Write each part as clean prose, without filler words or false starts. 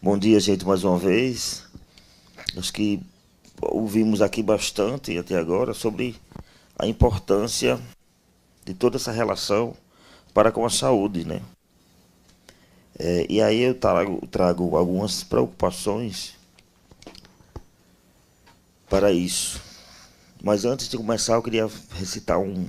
Bom dia, gente, mais uma vez. Acho que ouvimos aqui bastante até agora sobre a importância de toda essa relação para com a saúde, né? E aí eu trago algumas preocupações para isso. Mas antes de começar, eu queria recitar um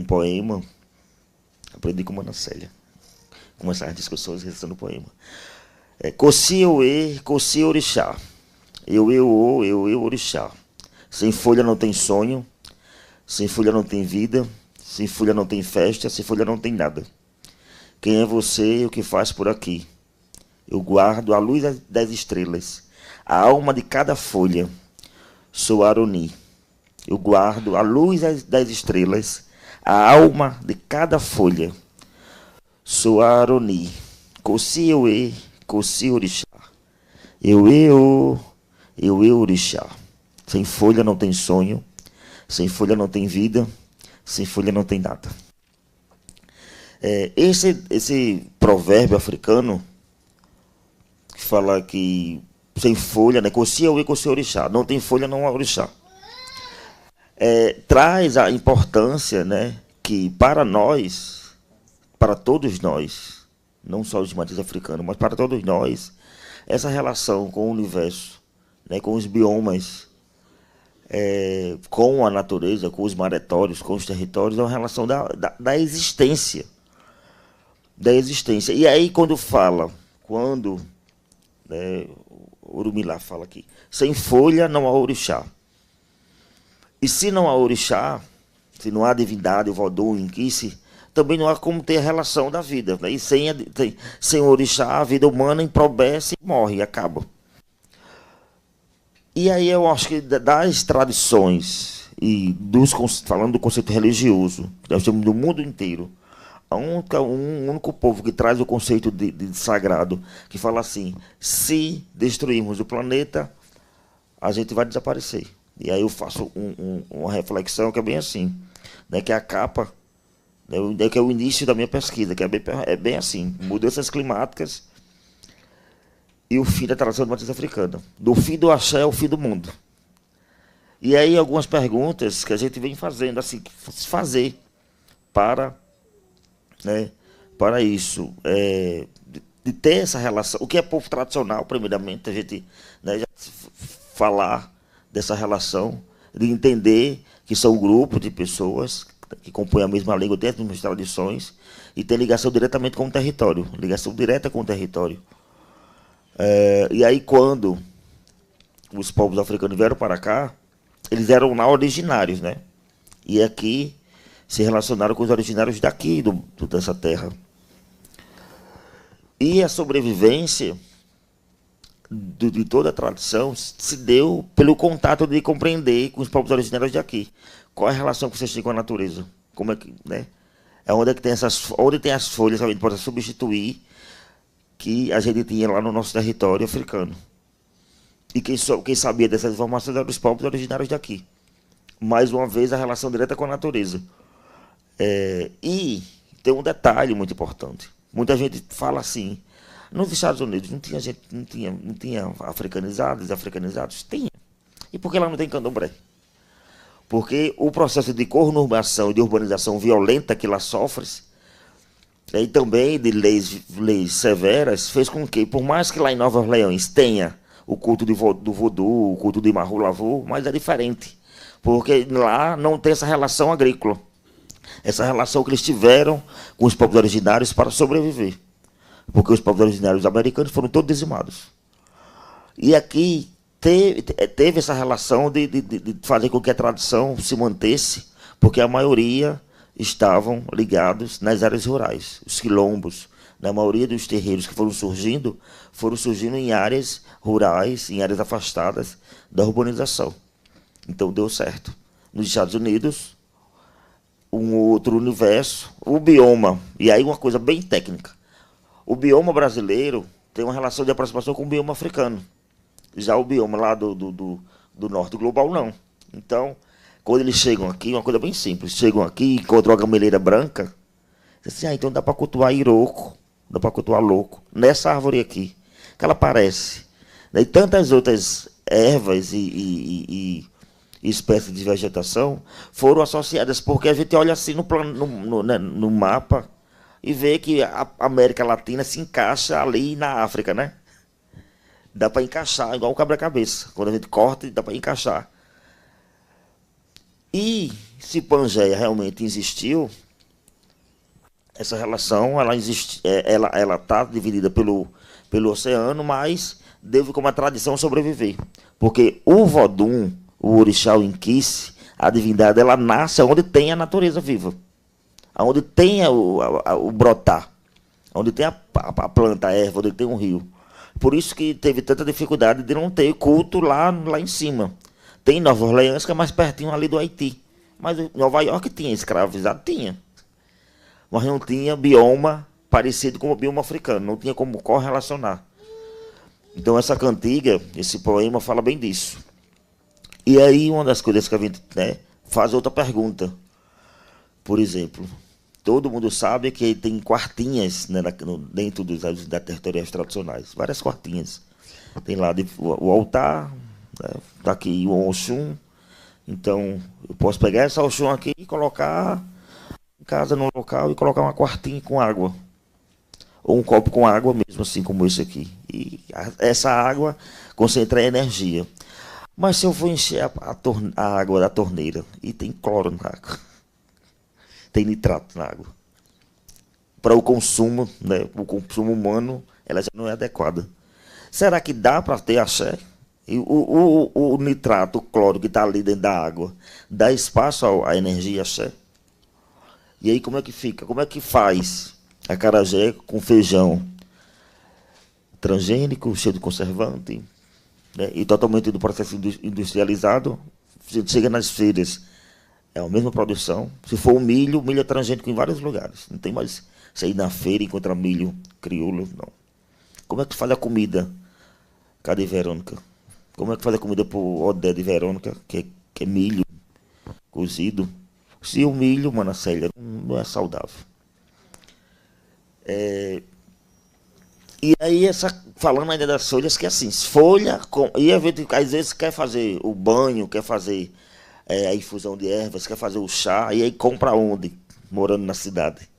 poema. Aprendi com Manacélia. Começar as discussões recitando o poema. Coci orixá. Eu, orixá. Sem folha não tem sonho, sem folha não tem vida, sem folha não tem festa, sem folha não tem nada. Quem é você e o que faz por aqui? Eu guardo a luz das estrelas, a alma de cada folha. Sou Aroni. Eu guardo a luz das estrelas, a alma de cada folha. Sou Aroni. Coci orixá. Eu, orixá. Sem folha não tem sonho, sem folha não tem vida, sem folha não tem nada. Esse provérbio africano que fala que sem folha, né? Coci orixá. Não tem folha, não há orixá. Traz a importância, né, que para nós, para todos nós, não só os matizes africanos, mas para todos nós, essa relação com o universo, né, com os biomas, com a natureza, com os maretórios, com os territórios, é uma relação da existência. Da existência. E aí, né, Orumilá fala aqui, sem folha não há orixá. E se não há orixá, se não há divindade, o vodou, o inquice, também não há como ter a relação da vida. Né? E sem orixá, a vida humana empobrece e morre, acaba. E aí eu acho que das tradições, falando do conceito religioso, que nós temos no mundo inteiro, um único povo que traz o conceito de sagrado, que fala assim, se destruirmos o planeta, a gente vai desaparecer. E aí eu faço uma reflexão que é bem assim, né, que é a capa, né, que é o início da minha pesquisa, que é bem assim, mudanças climáticas e o fim da tradição de matriz africana. Do fim do axé ao fim do mundo. E aí algumas perguntas que a gente vem fazendo, assim, fazer para, né, para isso, de ter essa relação. O que é povo tradicional, primeiramente, a gente, né, já falar dessa relação, de entender que são um grupo de pessoas que compõem a mesma língua, têm as mesmas tradições, e tem ligação diretamente com o território, ligação direta com o território. E aí, quando os povos africanos vieram para cá, eles eram lá originários, né? E aqui se relacionaram com os originários daqui, dessa terra. E a sobrevivência de toda a tradição se deu pelo contato de compreender com os povos originários daqui. Qual é a relação que vocês têm com a natureza? Como é que, né? Onde tem as folhas que a gente pode substituir que a gente tinha lá no nosso território africano. E quem sabia dessas informações eram os povos originários daqui. Mais uma vez, a relação direta com a natureza. E tem um detalhe muito importante. Muita gente fala assim, nos Estados Unidos não tinha africanizados? Tinha. E por que lá não tem candomblé? Porque o processo de conurbação e de urbanização violenta que lá sofre, e também de leis severas, fez com que, por mais que lá em Nova Orleans tenha o culto do vodú, o culto de Mahu Lavu, mas é diferente. Porque lá não tem essa relação agrícola. Essa relação que eles tiveram com os povos originários para sobreviver. Porque os povos originários americanos foram todos dizimados. E aqui teve essa relação de fazer com que a tradição se mantesse, porque a maioria estavam ligados nas áreas rurais. Os quilombos, na maioria dos terreiros que foram surgindo em áreas rurais, em áreas afastadas da urbanização. Então deu certo. Nos Estados Unidos, um outro universo, o bioma, e aí uma coisa bem técnica. O bioma brasileiro tem uma relação de aproximação com o bioma africano. Já o bioma lá do norte global, não. Então, quando eles chegam aqui, uma coisa bem simples, chegam aqui, encontram uma gameleira branca, dizem assim, então dá para cultuar iroco, dá para cultuar louco, nessa árvore aqui. que ela parece. E tantas outras ervas e espécies de vegetação foram associadas, porque a gente olha assim no mapa e vê que a América Latina se encaixa ali na África, né? Dá para encaixar, igual um quebra-cabeça. Quando a gente corta, dá para encaixar. E se Pangeia realmente existiu, essa relação ela existe, ela está dividida pelo oceano, mas deve como a tradição sobreviver. Porque o Vodum, o orixá, o Inquice, a divindade, ela nasce onde tem a natureza viva. Onde tem o brotar. Onde tem a planta, a erva, onde tem um rio. Por isso que teve tanta dificuldade de não ter culto lá em cima. Tem Nova Orleans, que é mais pertinho ali do Haiti. Mas Nova York tinha escravizado? Tinha. Mas não tinha bioma parecido com o bioma africano. Não tinha como correlacionar. Então essa cantiga, esse poema, fala bem disso. E aí uma das coisas que a gente, né, faz outra pergunta. Por exemplo, todo mundo sabe que tem quartinhas, né, dentro das territoriais tradicionais. Várias quartinhas. Tem lá o altar, né, tá aqui o Oxum. Então, eu posso pegar essa Oxum aqui e colocar em casa, no local, e colocar uma quartinha com água. Ou um copo com água mesmo, assim como esse aqui. E essa água concentra energia. Mas se eu for encher a água da torneira, e tem cloro na água, tem nitrato na água, para o consumo, né, o consumo humano, ela já não é adequada. Será que dá para ter axé? E o nitrato, o cloro que está ali dentro da água, dá espaço à energia axé? E aí como é que fica? Como é que faz acarajé com feijão transgênico, cheio de conservante, né, e totalmente do processo industrializado? A gente chega nas feiras, é a mesma produção. Se for o milho é transgênico em vários lugares. Não tem mais você ir na feira e encontrar milho crioulo, não. Como é que faz a comida? Cadê Verônica? Como é que faz a comida para o Odé de Verônica, que é milho cozido? Se o milho, Manacélia, não é saudável. E aí, falando ainda das folhas, que assim, folha, e a gente às vezes quer fazer o banho, quer fazer a infusão de ervas, quer fazer o chá, e aí compra onde? Morando na cidade.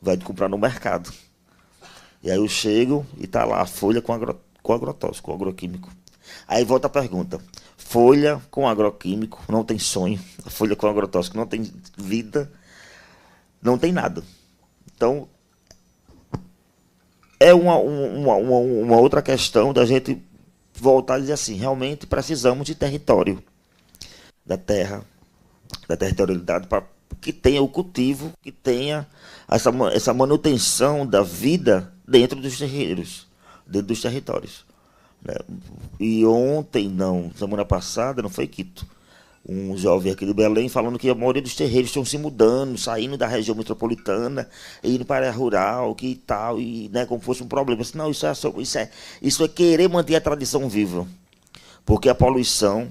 Vai comprar no mercado. E aí eu chego e tá lá a folha com agrotóxico, com agroquímico. Aí volta a pergunta. Folha com agroquímico não tem sonho. A folha com agrotóxico não tem vida. Não tem nada. Então, é uma outra questão da gente voltar e dizer assim, realmente precisamos de território da terra, da territorialidade, para que tenha o cultivo, que tenha essa manutenção da vida dentro dos terreiros, dentro dos territórios. Né? E ontem, não, semana passada, não foi Quito, um jovem aqui de Belém falando que a maioria dos terreiros estão se mudando, saindo da região metropolitana, indo para a área rural, que tal, e né, como fosse um problema. Disse, não, isso é querer manter a tradição viva. Porque a poluição,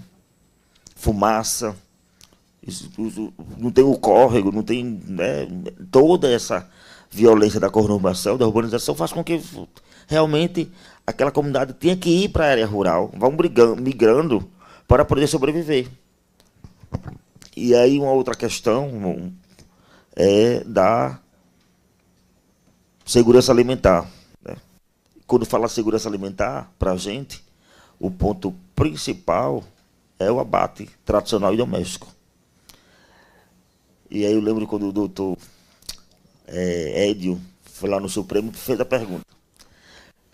fumaça, não tem o córrego, não tem, né, toda essa violência da conurbação, da urbanização, faz com que realmente aquela comunidade tenha que ir para a área rural, vão migrando para poder sobreviver. E aí uma outra questão é da segurança alimentar. Né? Quando fala segurança alimentar, para a gente, o ponto principal é o abate tradicional e doméstico. E aí eu lembro quando o doutor Édio foi lá no Supremo e fez a pergunta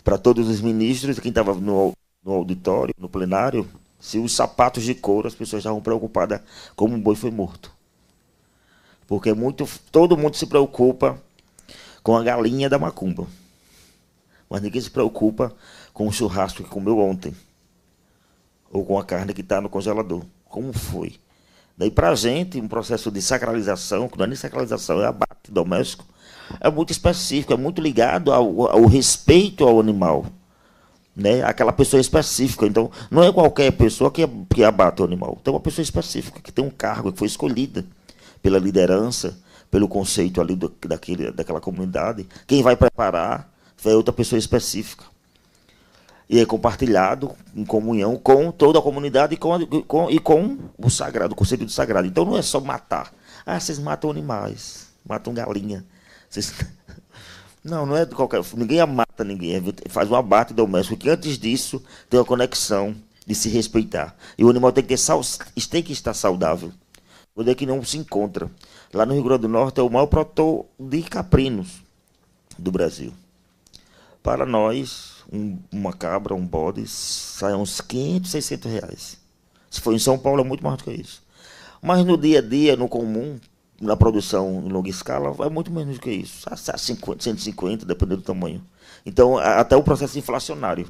para todos os ministros, quem estava no auditório, no plenário, se os sapatos de couro, as pessoas estavam preocupadas como um boi foi morto. Porque todo mundo se preocupa com a galinha da macumba. Mas ninguém se preocupa com o churrasco que comeu ontem. Ou com a carne que está no congelador. Como foi? Daí, para a gente, um processo de sacralização, que não é nem sacralização, é abate doméstico, é muito específico, é muito ligado ao respeito ao animal. Né? Aquela pessoa específica. Então, não é qualquer pessoa que abate o animal. Tem uma pessoa específica, que tem um cargo, que foi escolhida pela liderança, pelo conceito ali daquela comunidade. Quem vai preparar é outra pessoa específica. e é compartilhado em comunhão com toda a comunidade e com o sagrado, o conceito do sagrado. Então não é só matar. Ah, vocês matam animais, matam galinha. Vocês... Não, não é de qualquer. Ninguém mata ninguém, faz um abate doméstico, que antes disso tem uma conexão de se respeitar. E o animal tem que estar saudável. Onde é que não se encontra? Lá no Rio Grande do Norte é o maior produtor de caprinos do Brasil. Para nós, uma cabra, um bode, sai uns 500, 600 reais. Se for em São Paulo, é muito mais do que isso. Mas no dia a dia, no comum, na produção em longa escala, é muito menos do que isso. 50, 150, dependendo do tamanho. Então, até o processo inflacionário.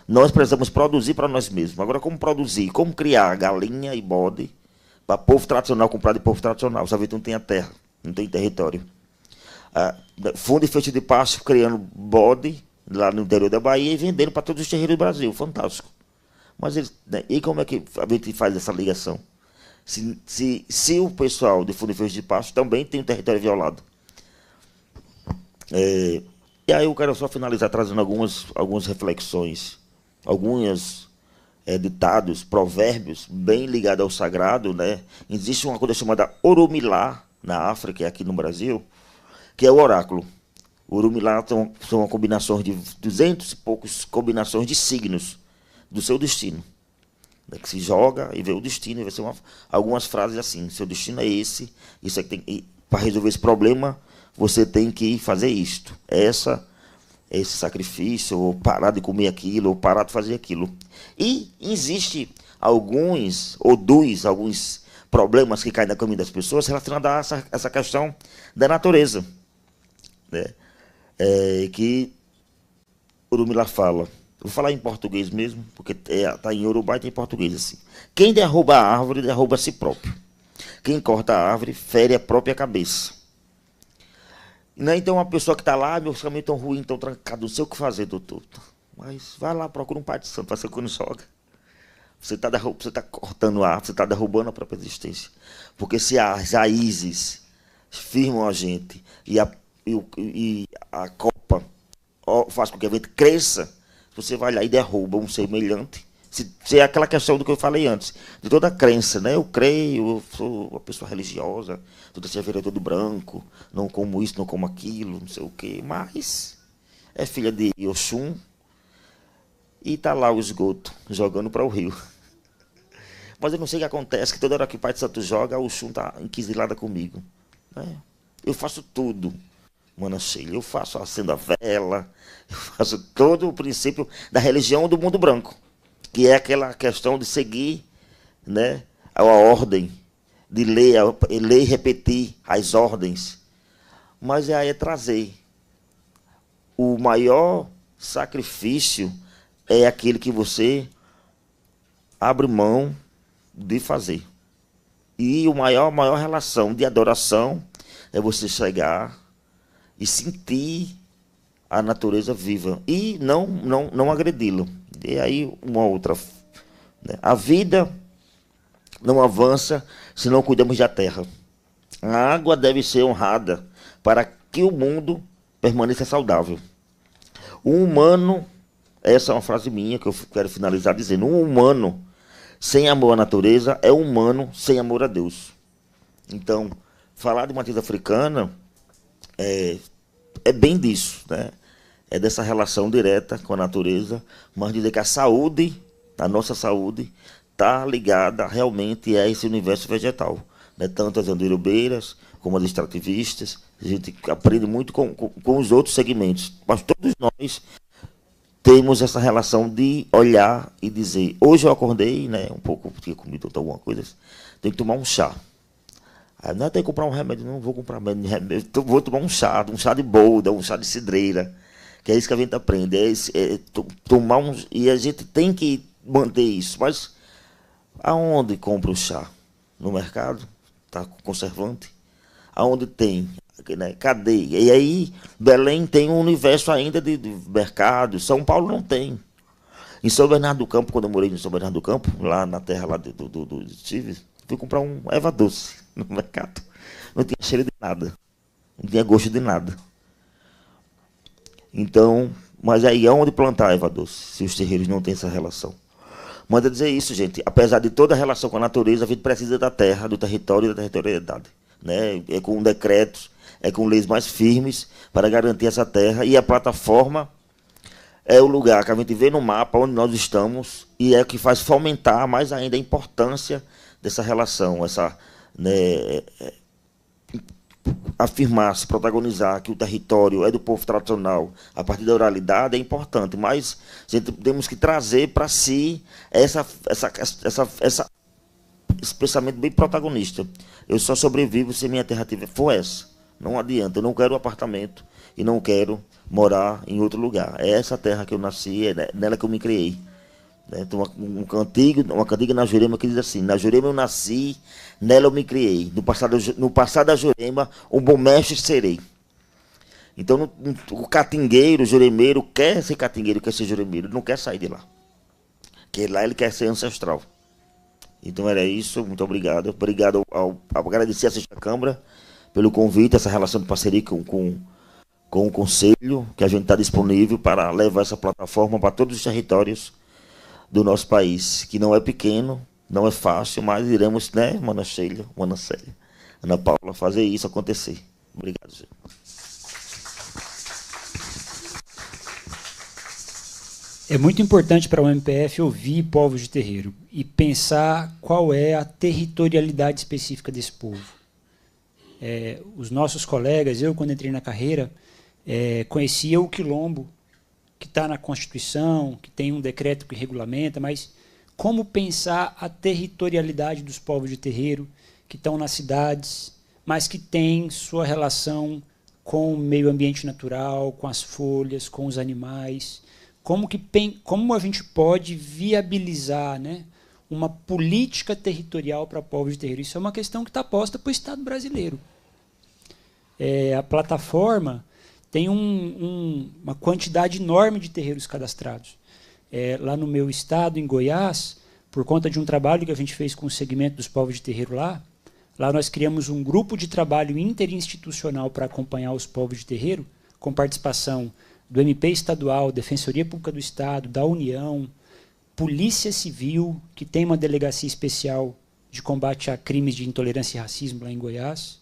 Nós precisamos produzir para nós mesmos. Agora, como produzir? Como criar galinha e bode para povo tradicional comprar de povo tradicional? Só que não tem a terra, não tem território. Fundo e fecho de pasto criando bode lá no interior da Bahia e vendendo para todos os terreiros do Brasil. Fantástico. Mas e como é que a gente faz essa ligação? Se o pessoal de fundo e fecho de pasto também tem um território violado. E aí eu quero só finalizar trazendo algumas reflexões, alguns ditados, provérbios bem ligados ao sagrado, né? Existe uma coisa chamada Orumilá na África e aqui no Brasil, que é o oráculo. O Orumilá são uma combinação de 200 e poucos combinações de signos do seu destino. Que se joga e vê o destino, e vai ser algumas frases assim: seu destino é esse, isso é que tem, para resolver esse problema, você tem que fazer isto. Esse sacrifício, ou parar de comer aquilo, ou parar de fazer aquilo. E existe alguns problemas que caem na caminho das pessoas relacionados a essa questão da natureza. Né? Que o Urumilá fala. Vou falar em português mesmo, porque está em Yorubá e tem em português assim. Quem derruba a árvore, derruba a si próprio. Quem corta a árvore, fere a própria cabeça. Né? Então, uma pessoa que está lá, meus caminhos estão ruins, estão trancados, não sei o que fazer, doutor. Mas vai lá, procura um pai de santo, vai ser quando joga. Você está cortando a árvore, você está derrubando a própria existência. Porque se as raízes firmam a gente e a copa faz com que a gente cresça, você vai lá e derruba um semelhante. Se é aquela questão do que eu falei antes, de toda a crença, né? Eu creio, eu sou uma pessoa religiosa, toda sexta-feira todo branco, não como isso, não como aquilo, não sei o quê, mas é filha de Oxum e está lá o esgoto jogando para o rio. Mas eu não sei o que acontece, que toda hora que o Pai de Santo joga, o Oxum está inquisilada comigo. Né? Eu faço tudo. Mana Sheila, eu faço acendo a vela, eu faço todo o princípio da religião do mundo branco, que é aquela questão de seguir, né, a ordem, de ler e repetir as ordens. Mas aí é trazer. O maior sacrifício é aquele que você abre mão de fazer. E a maior relação de adoração é você chegar e sentir a natureza viva e não agredi-lo. E aí uma outra, né? A vida não avança se não cuidamos da terra. A água deve ser honrada para que o mundo permaneça saudável. O humano, essa é uma frase minha que eu quero finalizar dizendo: um humano sem amor à natureza é um humano sem amor a Deus. Então, falar de matriz africana é bem disso, né? É dessa relação direta com a natureza, mas dizer que a nossa saúde, está ligada realmente a esse universo vegetal. Né? Tanto as andirubeiras como as extrativistas, a gente aprende muito com os outros segmentos, mas todos nós temos essa relação de olhar e dizer: hoje eu acordei, né, um pouco, tinha comido alguma coisa, tenho que tomar um chá. Aí não tem que comprar um remédio, não vou comprar remédio, vou tomar um chá de bolda, um chá de cidreira, que é isso que a gente aprende, tomar e a gente tem que manter isso. Mas aonde compra o chá? No mercado? Está com conservante? Aonde tem? Né? Cadê? E aí Belém tem um universo ainda de mercado, São Paulo não tem. Em São Bernardo do Campo, quando eu morei em São Bernardo do Campo, lá na terra lá do Steve, fui comprar um erva doce no mercado. Não tinha cheiro de nada. Não tinha gosto de nada. Então, Mas aí, aonde plantar, Eva Doce, se os terreiros não têm essa relação? Manda dizer isso, gente. Apesar de toda a relação com a natureza, a gente precisa da terra, do território e da territorialidade. Né? É com decretos, é com leis mais firmes para garantir essa terra. E a plataforma é o lugar que a gente vê no mapa onde nós estamos e é o que faz fomentar mais ainda a importância dessa relação, essa, né, afirmar-se, protagonizar que o território é do povo tradicional a partir da oralidade é importante, mas a gente temos que trazer para si esse pensamento bem protagonista. Eu só sobrevivo se minha terra for essa. Não adianta, eu não quero um apartamento e não quero morar em outro lugar. É essa terra que eu nasci, é nela que eu me criei. Tem uma cantiga na Jurema que diz assim: na Jurema eu nasci, nela eu me criei. No passado da Jurema, um bom mestre serei. Então, o catingueiro, o juremeiro, quer ser catingueiro, quer ser juremeiro, ele não quer sair de lá. Porque lá ele quer ser ancestral. Então, era isso. Muito obrigado. Obrigado ao agradecer a Sexta Câmara pelo convite, essa relação de parceria com o Conselho, que a gente está disponível para levar essa plataforma para todos os territórios do nosso país, que não é pequeno, não é fácil, mas iremos, né, Mana Sheila, Mana Célia, Ana Paula, fazer isso acontecer. Obrigado, gente. É muito importante para o MPF ouvir povos de terreiro e pensar qual é a territorialidade específica desse povo. Os nossos colegas, eu quando entrei na carreira, conhecia o quilombo, que está na Constituição, que tem um decreto que regulamenta, mas como pensar a territorialidade dos povos de terreiro que estão nas cidades, mas que têm sua relação com o meio ambiente natural, com as folhas, com os animais. Como a gente pode viabilizar, né, uma política territorial para povos de terreiro? Isso é uma questão que está posta para o Estado brasileiro. A plataforma tem uma quantidade enorme de terreiros cadastrados. Lá no meu estado, em Goiás, por conta de um trabalho que a gente fez com o segmento dos povos de terreiro lá nós criamos um grupo de trabalho interinstitucional para acompanhar os povos de terreiro, com participação do MP estadual, Defensoria Pública do Estado, da União, Polícia Civil, que tem uma delegacia especial de combate a crimes de intolerância e racismo lá em Goiás,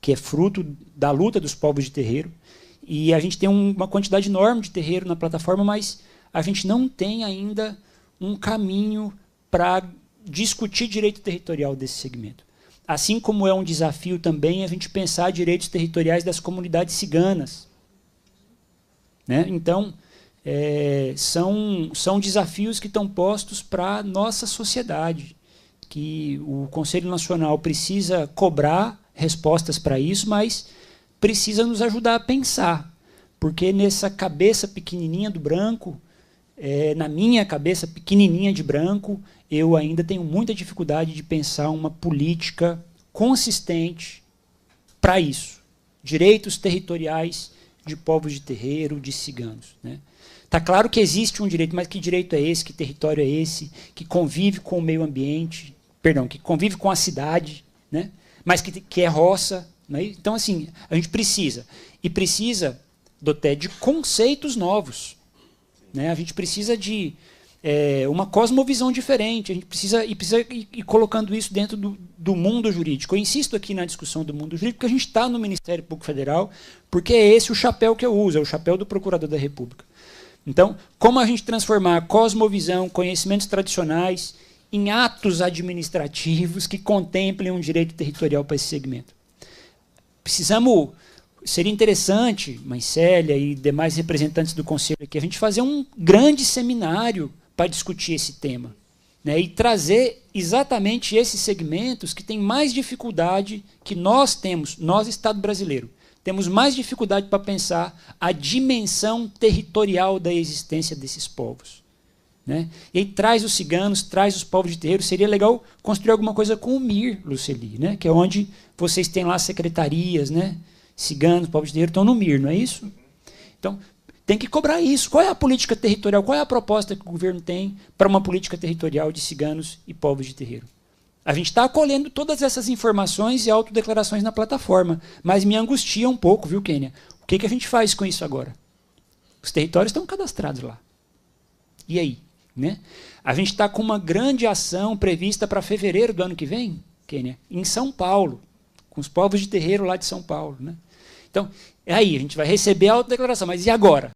que é fruto da luta dos povos de terreiro. E a gente tem uma quantidade enorme de terreiro na plataforma, mas a gente não tem ainda um caminho para discutir direito territorial desse segmento. Assim como é um desafio também a gente pensar direitos territoriais das comunidades ciganas. Né? Então, são desafios que estão postos para a nossa sociedade, que o Conselho Nacional precisa cobrar respostas para isso, mas precisa nos ajudar a pensar, porque nessa cabeça pequenininha do branco, na minha cabeça pequenininha de branco, eu ainda tenho muita dificuldade de pensar uma política consistente para isso. Direitos territoriais de povos de terreiro, de ciganos. Né? Tá claro que existe um direito, mas que direito é esse, que território é esse, que convive com o meio ambiente, que convive com a cidade, né? Mas que é roça. Né? Então, assim, a gente precisa. E precisa, Doté, de conceitos novos. Né? A gente precisa de uma cosmovisão diferente. A gente precisa ir colocando isso dentro do mundo jurídico. Eu insisto aqui na discussão do mundo jurídico, porque a gente está no Ministério Público Federal, porque é esse o chapéu que eu uso, é o chapéu do Procurador da República. Então, como a gente transformar a cosmovisão, conhecimentos tradicionais, em atos administrativos que contemplem um direito territorial para esse segmento? Seria interessante, Mãe Célia e demais representantes do Conselho aqui, a gente fazer um grande seminário para discutir esse tema, né, e trazer exatamente esses segmentos que têm mais dificuldade que nós temos, nós, Estado brasileiro, temos mais dificuldade para pensar a dimensão territorial da existência desses povos. Né? E aí traz os ciganos, traz os povos de terreiro. Seria legal construir alguma coisa com o MIR, Luceli, né? Que é onde vocês têm lá secretarias, né? Ciganos, povos de terreiro estão no MIR, não é isso? Então, tem que cobrar isso. Qual é a política territorial? Qual é a proposta que o governo tem para uma política territorial de ciganos e povos de terreiro? A gente está acolhendo todas essas informações e autodeclarações na plataforma, mas me angustia um pouco, viu, Kênia? O que a gente faz com isso agora? Os territórios estão cadastrados lá. E aí? Né? A gente está com uma grande ação prevista para fevereiro do ano que vem, Kênia, em São Paulo, com os povos de terreiro lá de São Paulo. Né? Então, aí, a gente vai receber a autodeclaração, mas e agora?